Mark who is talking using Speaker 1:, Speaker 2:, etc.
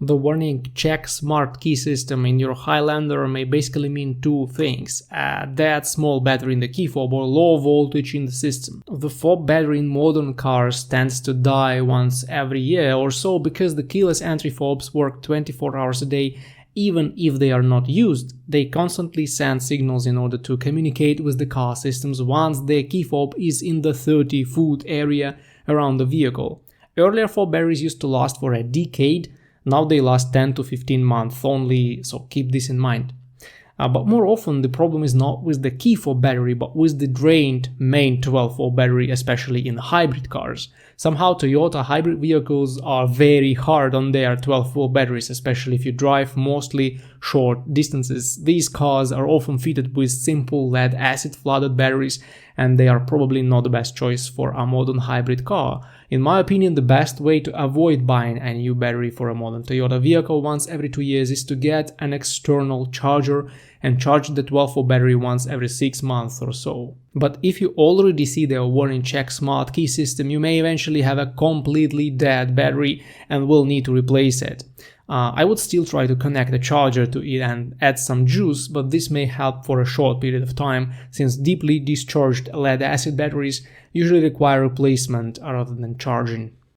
Speaker 1: The warning check smart key system in your Highlander may basically mean two things: a dead small battery in the key fob or low voltage in the system. The fob battery in modern cars tends to die once every year or so because the keyless entry fobs work 24 hours a day. Even if they are not used, they constantly send signals in order to communicate with the car systems once the key fob is in the 30-foot area around the vehicle. Earlier fob batteries used to last for a decade. Now they last 10 to 15 months only, so keep this in mind. But more often the problem is not with the key fob battery, but with the drained main 12-volt battery, especially in hybrid cars. Somehow Toyota hybrid vehicles are very hard on their 12-volt batteries, especially if you drive mostly short distances. These cars are often fitted with simple lead acid flooded batteries, and they are probably not the best choice for a modern hybrid car. In my opinion, the best way to avoid buying a new battery for a modern Toyota vehicle once every 2 years is to get an external charger and charge the 12-volt battery once every 6 months or so. But if you already see the warning check smart key system, you may eventually have a completely dead battery and will need to replace it. I would still try to connect a charger to it and add some juice, but this may help for a short period of time, since deeply discharged lead acid batteries usually require replacement rather than charging.